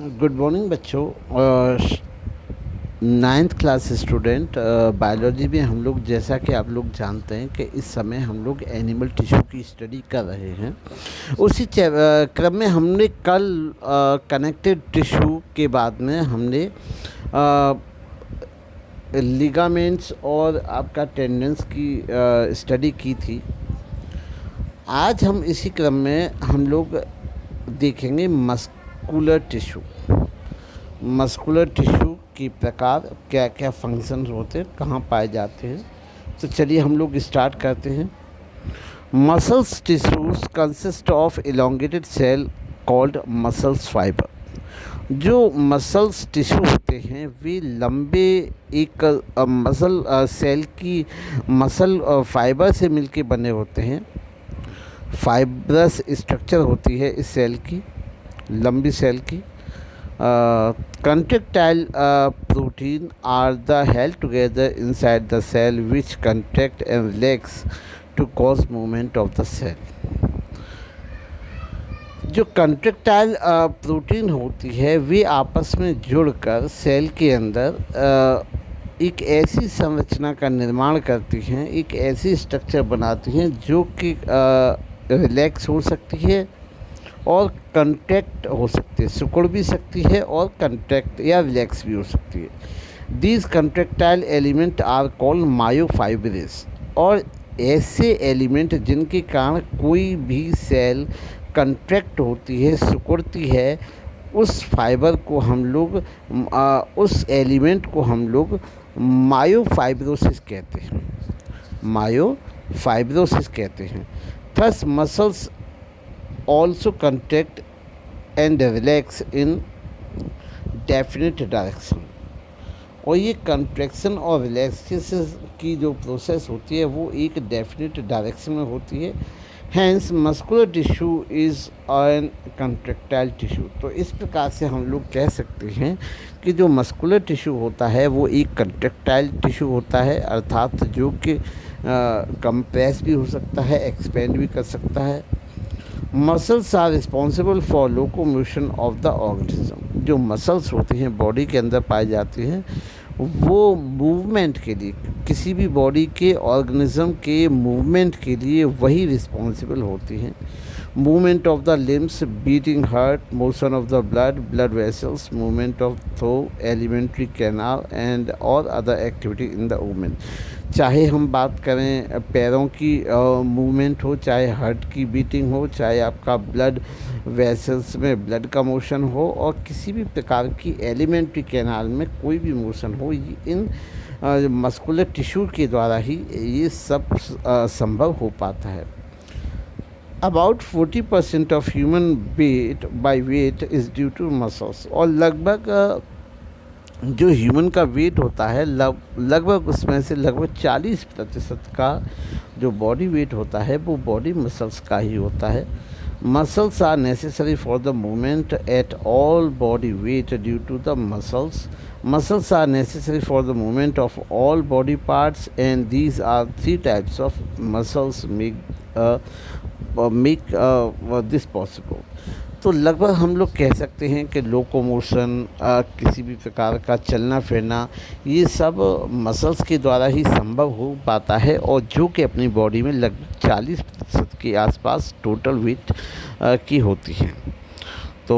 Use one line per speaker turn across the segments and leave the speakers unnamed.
Good morning बच्चों। Ninth class student. Biology में हम लोग, जैसा कि आप लोग जानते हैं कि इस समय हम लोग एनिमल टिश्यू की स्टडी कर रहे हैं। उसी क्रम में हमने कल कनेक्टेड टिश्यू के बाद में हमने लिगामेंट्स और आपका टेंडेंस की स्टडी की थी। आज हम इसी क्रम में हम लोग देखेंगे मस्कुलर टिश्यू। मस्कुलर टिश्यू की प्रकार, क्या क्या फंक्शन होते हैं, कहाँ पाए जाते हैं। तो चलिए हम लोग स्टार्ट करते हैं। Muscles tissues consist of elongated cell called muscles fibre. जो मसल्स टिश्यू होते हैं वे लंबे एक मसल सेल की मसल फाइबर से मिलके बने होते हैं। फाइब्रस स्ट्रक्चर होती है इस सेल की, लंबी सेल की। Contractile protein are the held together inside the cell which contract and relax to cause movement of the cell. जो कंट्रेक्टाइल प्रोटीन होती है वे आपस में जुड़कर सेल के अंदर एक ऐसी संरचना का निर्माण करती हैं, एक ऐसी स्ट्रक्चर बनाती हैं जो कि रिलैक्स हो सकती है और कंट्रैक्ट हो सकती है, सिकुड़ भी सकती है और कंट्रैक्ट या रिलैक्स भी हो सकती है। These contractile element are called myofibres. और ऐसे एलिमेंट जिनके कारण कोई भी सेल कंट्रैक्ट होती है, सिकुड़ती है, उस फाइबर को हम लोग उस एलिमेंट को हम लोग मायोफाइब्रोसिस कहते हैं। मायोफाइब्रोसिस कहते हैं। Thus muscles also contract and relax in definite direction। और ये कंट्रैक्शन और रिलैक्सेशन की जो प्रोसेस होती है वो एक डेफिनेट डायरेक्शन में होती है। Hence muscular tissue is an contractile tissue. तो इस प्रकार से हम लोग कह सकते हैं कि जो मस्कुलर टिश्यू होता है वो एक कंट्रैक्टाइल टिश्यू होता है, अर्थात जो कि कंप्रेस भी हो सकता है, एक्सपेंड भी कर सकता है। Muscles are responsible for locomotion of the organism. जो मसल्स होती हैं बॉडी के अंदर पाई जाती हैं वो मूवमेंट के लिए, किसी भी बॉडी के ऑर्गेनिज्म के मूवमेंट के लिए वही रिस्पॉन्सिबल होती हैं। Movement of the limbs, beating heart, motion of the blood vessels, movement of throw, alimentary canal and और other activity in the women. चाहे हम बात करें पैरों की मूवमेंट हो, चाहे हार्ट की बीटिंग हो, चाहे आपका ब्लड वेसल्स में ब्लड का मोशन हो, और किसी भी प्रकार की एलिमेंट्री कैनाल में कोई भी मोशन हो, इन मस्कुलर टिश्यू के द्वारा ही ये सब संभव हो पाता है। About 40% of human weight by weight is due to muscles. और लगभग जो ह्यूमन का वेट होता है लगभग उसमें से लगभग 40% का जो बॉडी वेट होता है वो बॉडी मसल्स का ही होता है। Muscles are necessary for the movement at all body weight due to the muscles. Muscles are necessary for the movement of all body parts, and these are three types of muscles make this possible। तो लगभग हम लोग कह सकते हैं कि locomotion, किसी भी प्रकार का चलना फिरना, ये सब मसल्स के द्वारा ही संभव हो पाता है, और जो कि अपनी बॉडी में लगभग 40% के आसपास टोटल वेट की होती हैं। तो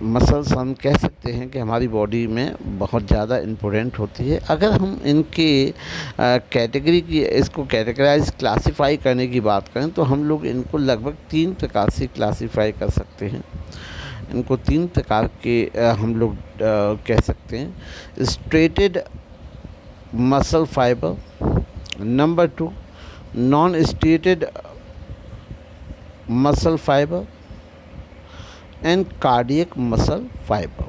मसल्स हम कह सकते हैं कि हमारी बॉडी में बहुत ज़्यादा इम्पोर्टेंट होती है। अगर हम इनके कैटेगरी की, इसको कैटेगराइज क्लासीफाई करने की बात करें तो हम लोग इनको लगभग 3 प्रकार से क्लासीफाई कर सकते हैं। इनको 3 प्रकार के हम लोग कह सकते हैं। Striated muscle fibre, number 2 non striated muscle fibre and cardiac muscle fibre.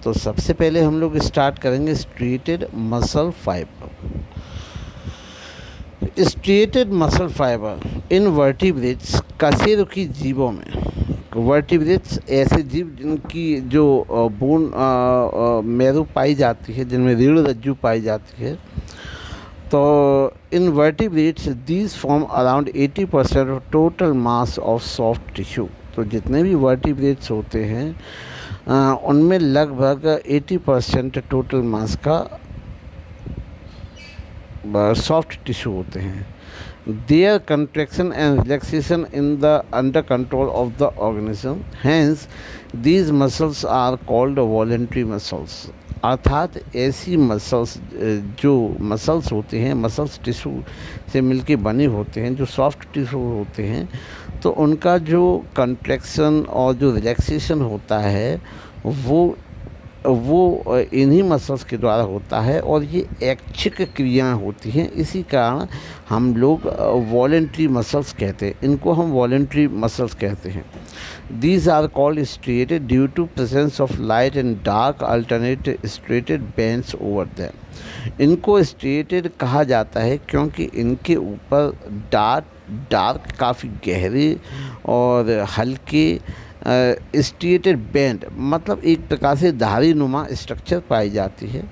तो सबसे पहले हम लोग स्टार्ट करेंगे striated muscle fibre. Striated muscle fibre in vertebrates, कशेरुकी जीवों में। वर्टिब्रेट्स ऐसे जीव जिनकी जो बोन मेरू पाई जाती है, जिनमें रीढ़ रज्जु पाई जाती है। तो in vertebrates these form around 80% of total mass of soft tissue. तो जितने भी वर्टिब्रेट्स होते हैं उनमें लगभग 80% टोटल मास का सॉफ्ट टिश्यू होते हैं. Their contraction and relaxation in the under control of the organism. Hence, these muscles are called voluntary muscles. अर्थात ऐसी मसल्स जो मसल्स होते हैं, मसल्स टिश्यू से मिलके बने होते हैं, जो सॉफ्ट टिश्यू होते हैं, तो उनका जो कंट्रैक्शन और जो रिलैक्सेशन होता है वो इन्हीं मसल्स के द्वारा होता है और ये ऐच्छिक क्रियाएं होती हैं. इसी कारण हम लोग वॉलेंट्री मसल्स कहते हैं, इनको हम वॉलेंट्री मसल्स कहते हैं. These are called striated due to presence of light and dark alternate striated bands over them. इनको स्ट्रेटेड कहा जाता है क्योंकि इनके ऊपर डार्क काफ़ी गहरे और हल्के स्ट्रेटेड बैंड मतलब एक प्रकार से धारी नुमा स्ट्रक्चर पाई जाती है.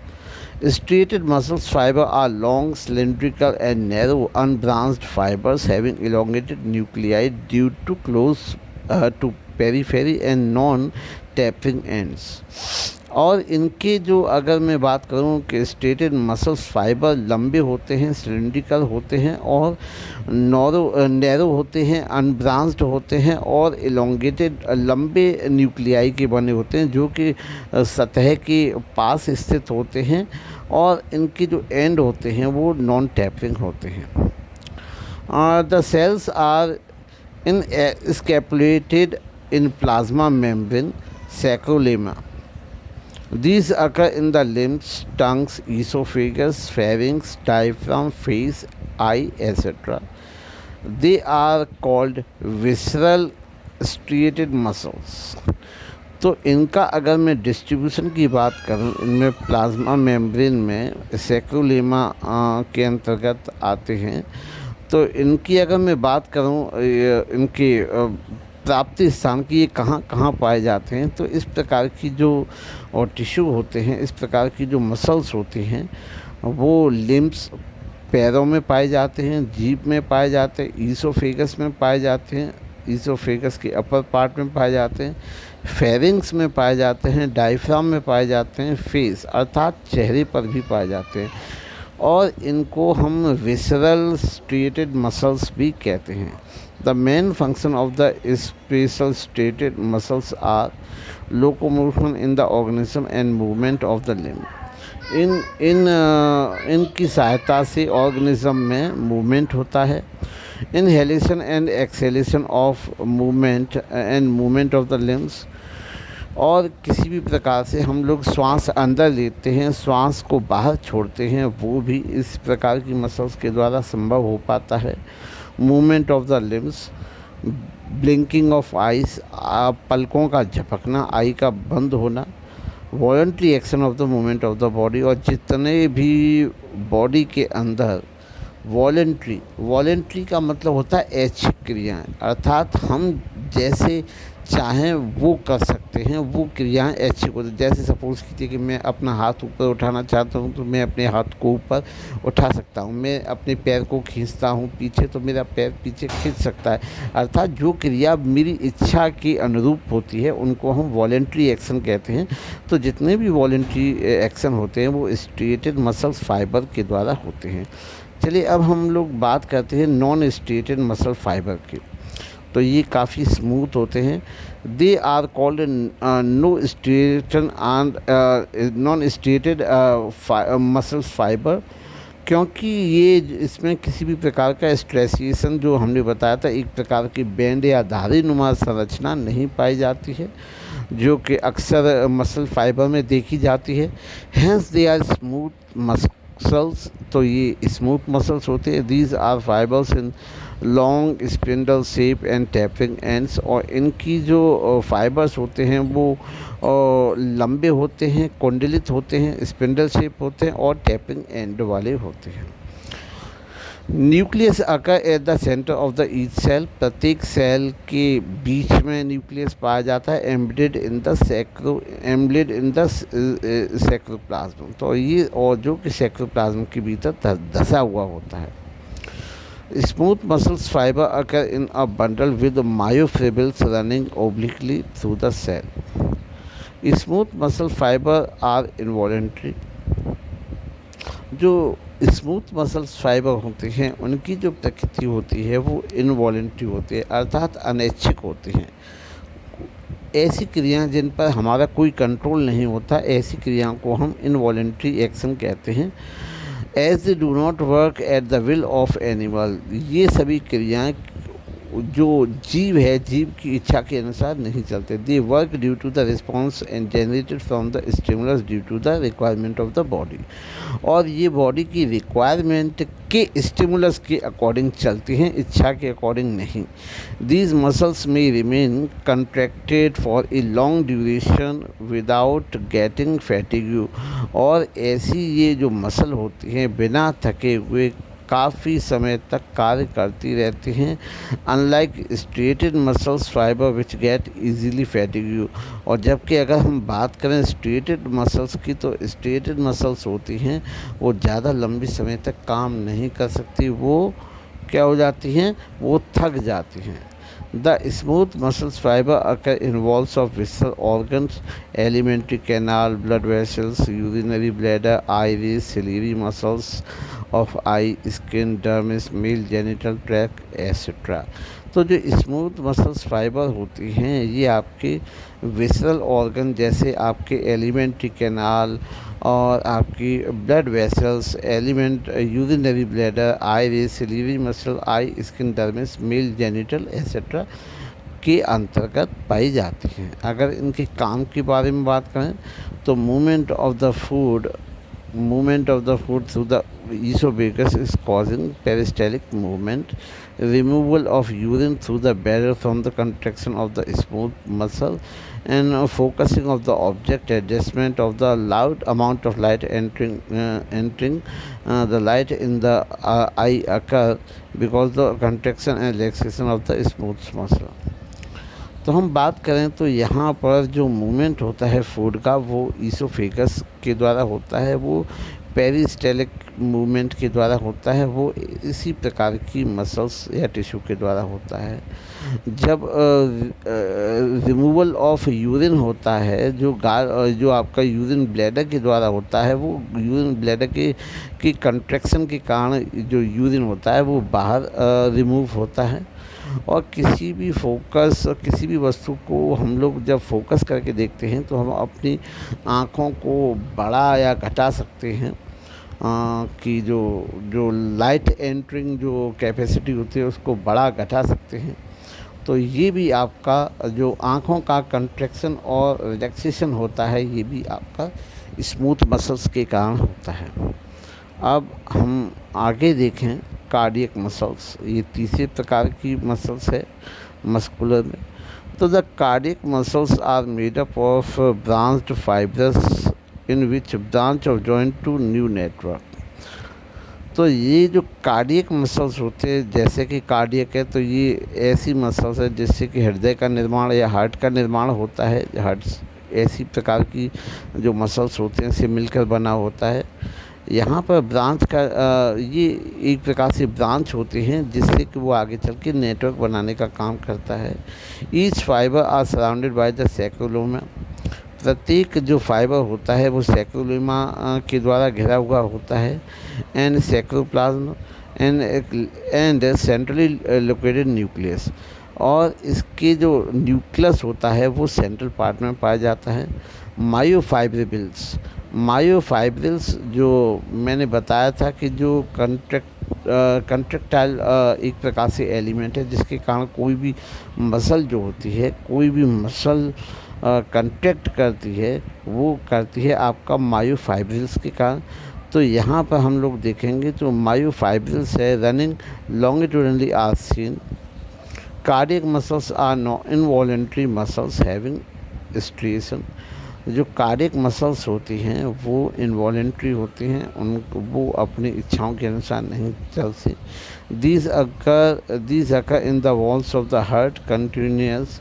Striated muscles fibre are long cylindrical and narrow unbranched fibres having elongated nuclei due to close to periphery and non tapering ends. और इनके जो अगर मैं बात करूं कि स्ट्रेटेड मसल्स फाइबर लंबे होते हैं, सिलेंड्रिकल होते हैं और नैरो होते हैं, अनब्रांच्ड होते हैं और इलोंगेटेड लंबे न्यूक्लियाई के बने होते हैं जो कि सतह के पास स्थित होते हैं और इनके जो एंड होते हैं वो नॉन टैपरिंग होते हैं. The cells are encapsulated in plasma membrane sarcolemma. These occur in the limbs, tongues, esophagus, pharynx, diaphragm, face, eye, etc. They are called visceral striated muscles. तो इनका अगर मैं डिस्ट्रीब्यूशन की बात करूं, इनमें प्लाज्मा मेम्ब्रेन में सैक्रोलेमा के अंतर्गत आते हैं. तो इनकी अगर मैं बात करूं इनके प्राप्ति स्थान की ये कहाँ कहाँ पाए जाते हैं, तो इस प्रकार की जो और टिश्यू होते हैं, इस प्रकार की जो मसल्स होती हैं वो लिम्स पैरों में पाए जाते हैं, जीभ में पाए जाते हैं, ईसोफेगस में पाए जाते हैं, ईसोफेगस के अपर पार्ट में पाए जाते हैं, फेरिंग्स में पाए जाते हैं, डायफ्राम में पाए जाते हैं, फेस अर्थात चेहरे पर भी पाए जाते हैं और इनको हम विसरल स्ट्रेटेड मसल्स भी कहते हैं. The main function of the special striated muscles are locomotion in the organism and movement of the limb. इनकी सहायता से ऑर्गेनिज्म में मूवमेंट होता है. Inhalation and exhalation of movement of the limbs. और किसी भी प्रकार से हम लोग श्वास अंदर लेते हैं, श्वास को बाहर छोड़ते हैं, वो भी इस प्रकार की मसल्स के द्वारा संभव हो पाता है. Movement of the limbs, blinking of eyes, पलकों का झपकना, आई का बंद होना, voluntary action of the movement of the body. और जितने भी बॉडी के अंदर वॉलंटरी का मतलब होता है ऐच्छिक क्रियाएं, अर्थात हम जैसे चाहें वो कर सकते हैं, वो क्रियाएं ऐच्छिक होती हैं. जैसे सपोज़ कीजिए कि मैं अपना हाथ ऊपर उठाना चाहता हूं तो मैं अपने हाथ को ऊपर उठा सकता हूं. मैं अपने पैर को खींचता हूं पीछे तो मेरा पैर पीछे खींच सकता है. अर्थात जो क्रिया मेरी इच्छा के अनुरूप होती है उनको हम वॉलंटरी एक्शन कहते हैं. तो जितने भी वॉलंटरी एक्शन होते हैं वो स्ट्रेटेड मसल्स फाइबर के द्वारा होते हैं. चलिए अब हम लोग बात करते हैं नॉन स्ट्रेटेड मसल फाइबर की. तो ये काफ़ी स्मूथ होते हैं. They are called no striated and non striated muscles fibre क्योंकि ये इसमें किसी भी प्रकार का स्ट्रेसिएशन जो हमने बताया था, एक प्रकार की बैंड या धारी नुमा संरचना नहीं पाई जाती है जो कि अक्सर मसल फाइबर में देखी जाती है. Hence they are smooth muscles. तो ये स्मूथ मसल्स होते हैं. These are fibres in long spindle shape and tapering ends. और इनकी जो फाइबर्स होते हैं वो लंबे होते हैं, कुंडलित होते हैं, स्पिंडल शेप होते हैं और टैपिंग एंड वाले होते हैं. Nucleus occur at the centre of the each cell. प्रत्येक सेल के बीच में न्यूक्लियस पाया जाता है. Embedded in the sarcoplasm. तो ये और जो कि सैक्रोप्लाज्म के भीतर धसा हुआ होता है. Smooth muscles fiber occur in a bundle with myofibrils running obliquely through the cell. Smooth muscle fibre are involuntary. जो स्मूथ मसल्स फाइबर होते हैं उनकी जो प्रकृति होती है वो इनवॉलेंट्री होती है, अर्थात अनैच्छिक होती हैं। ऐसी क्रियाएं जिन पर हमारा कोई कंट्रोल नहीं होता, ऐसी क्रियाओं को हम इनवॉलेंट्री एक्शन कहते हैं। As they do not work at the will of animal, ये सभी क्रियाएं जो जीव है, जीव की इच्छा के अनुसार नहीं चलते। They work due to the response and generated from the stimulus due to the requirement of the body, और ये बॉडी की रिक्वायरमेंट के स्टिमुलस के अकॉर्डिंग चलती हैं, इच्छा के अकॉर्डिंग नहीं। दीज मसल्स में remain contracted for a long duration without getting fatigue, और ऐसी ये जो मसल होती हैं बिना थके हुए काफ़ी समय तक कार्य करती रहती हैं, unlike striated muscles fibre which get easily fatigue. और जबकि अगर हम बात करें स्ट्रेटेड मसल्स की, तो स्ट्रेटेड मसल्स होती हैं वो ज़्यादा लंबी समय तक काम नहीं कर सकती, वो क्या हो जाती हैं, वो थक जाती हैं। The smooth muscles fiber occur involves of visceral organs, alimentary canal, blood vessels, urinary bladder, iris, ciliary muscles of eye, skin, dermis, male genital tract, etc. तो जो स्मूथ मसल्स फाइबर होती हैं ये आपके विसरल ऑर्गन जैसे आपके elementary canal और आपकी blood vessels, element urinary bladder, iris, ciliary muscle, eye skin, dermis, male genital etcetera के अंतर्गत पाई जाती हैं। अगर इनके काम के बारे में बात करें तो movement of the food through the esophagus is causing peristaltic movement, removal of urine through the bladder from the contraction of the smooth muscle, and focusing of the object, adjustment of the loud amount of light entering the light in the eye occur because the contraction and relaxation of the smooth muscle। तो हम बात करें तो यहाँ पर जो movement होता है फूड का वो ईसोफेगस के द्वारा होता है, वो पेरिस्टेलिक मूवमेंट के द्वारा होता है, वो इसी प्रकार की मसल्स या टिश्यू के द्वारा होता है। जब रिमूवल ऑफ यूरिन होता है जो आपका यूरिन ब्लैडर के द्वारा होता है, वो यूरिन ब्लैडर की कंट्रैक्शन के कारण जो यूरिन होता है वो बाहर रिमूव होता है। और किसी भी वस्तु को हम लोग जब फोकस करके देखते हैं तो हम अपनी आँखों को बड़ा या घटा सकते हैं कि जो लाइट एंटरिंग जो कैपेसिटी होती है उसको बड़ा घटा सकते हैं। तो ये भी आपका जो आँखों का कंट्रैक्शन और रिलैक्सेशन होता है, ये भी आपका स्मूथ मसल्स के कारण होता है। अब हम आगे देखें कार्डियक मसल्स, ये तीसरे प्रकार की मसल्स है मस्कुलर में। तो the cardiac muscles are made up of branched fibres in which branch of joint to new network. तो ये जो कार्डियक मसल्स होते हैं, जैसे कि कार्डियक है तो ये ऐसी मसल्स है जिससे कि हृदय का निर्माण या हार्ट का निर्माण होता है। हार्ट ऐसी प्रकार की जो मसल्स होते हैं से मिलकर बना होता है। यहाँ पर ब्रांच का ये एक प्रकार से ब्रांच होते हैं जिससे कि वो आगे चल के नेटवर्क बनाने का काम करता है। Each fibre are surrounded by the sarcolemma. प्रत्येक जो फाइबर होता है वो सैक्रोलोमा के द्वारा घिरा हुआ होता है। And sarcoplasm and centrally located nucleus, और इसके जो न्यूक्लियस होता है वो सेंट्रल पार्ट में पाया जाता है। मायोफाइब्रिल्स जो मैंने बताया था कि जो कंट्रैक्टाइल एक प्रकार से एलिमेंट है जिसके कारण कोई भी मसल जो होती है, कोई भी मसल कंट्रैक्ट करती है, वो करती है आपका मायोफाइब्रिल्स के कारण। तो यहाँ पर हम लोग देखेंगे तो मायोफाइब्रिल्स है running longitudinally are seen. Cardiac muscles are no involuntary muscles having striation. जो कार्डियक मसल्स होती हैं वो इनवॉलेंट्री होती हैं, उनको वो अपनी इच्छाओं के अनुसार नहीं चलती। These occur in the walls of the heart continuous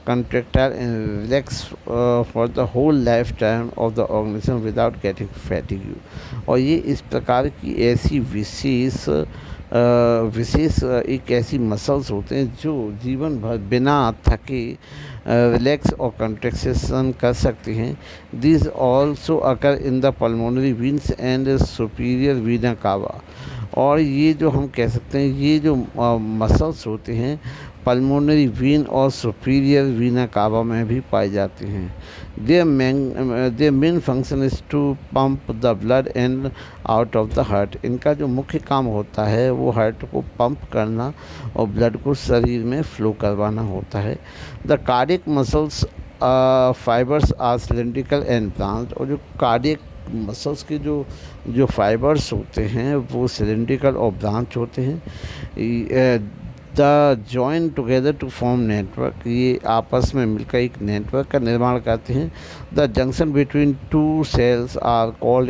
contractile and relax for the whole lifetime of the organism without getting fatigue। और ये इस प्रकार की ऐसी विशेष विशेष एक ऐसी मसल्स होते हैं जो जीवन भर बिना थके रिलैक्स और कंट्रैक्शन कर सकते हैं। This also occur in the pulmonary veins and superior vena कावा। और ये जो हम कह सकते हैं, ये जो मसल्स होते हैं पल्मोनरी वेन और सुपीरियर वीना कावा में भी पाए जाते हैं। Their main function is to pump the blood and out of the heart. इनका जो मुख्य काम होता है वो हार्ट को पंप करना और ब्लड को शरीर में फ्लो करवाना होता है। The cardiac muscles fibres are cylindrical and branched. और जो कार्डियक मसल्स के जो फाइबर्स होते हैं वो सिलेंड्रिकल और ब्रांच होते हैं। The join together to form network. ये आपस में मिलकर एक नेटवर्क का निर्माण करते हैं। The junction between two cells are called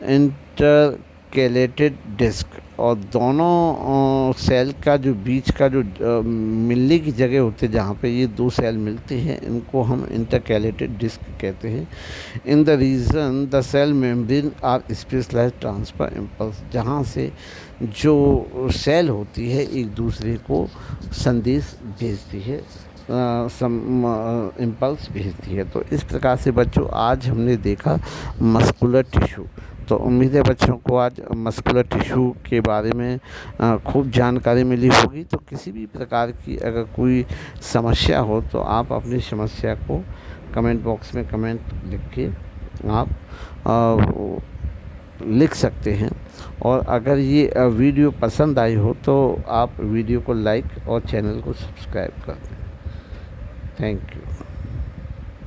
intercalated disc. और दोनों सेल का जो बीच का जो मिलने की जगह होती है जहाँ पे ये दो सेल मिलते हैं, इनको हम इंटरकेलेटेड डिस्क कहते हैं। In the region the cell membrane are specialised transfer impulse. जहाँ से जो सेल होती है एक दूसरे को संदेश भेजती है, इम्पल्स भेजती है। तो इस प्रकार से बच्चों आज हमने देखा मस्कुलर टिश्यू। तो उम्मीद है बच्चों को आज मस्कुलर टिश्यू के बारे में खूब जानकारी मिली होगी। तो किसी भी प्रकार की अगर कोई समस्या हो तो आप अपनी समस्या को कमेंट बॉक्स में कमेंट लिख के आप लिख सकते हैं। और अगर ये वीडियो पसंद आई हो तो आप वीडियो को लाइक और चैनल को सब्सक्राइब कर दें। Thank you.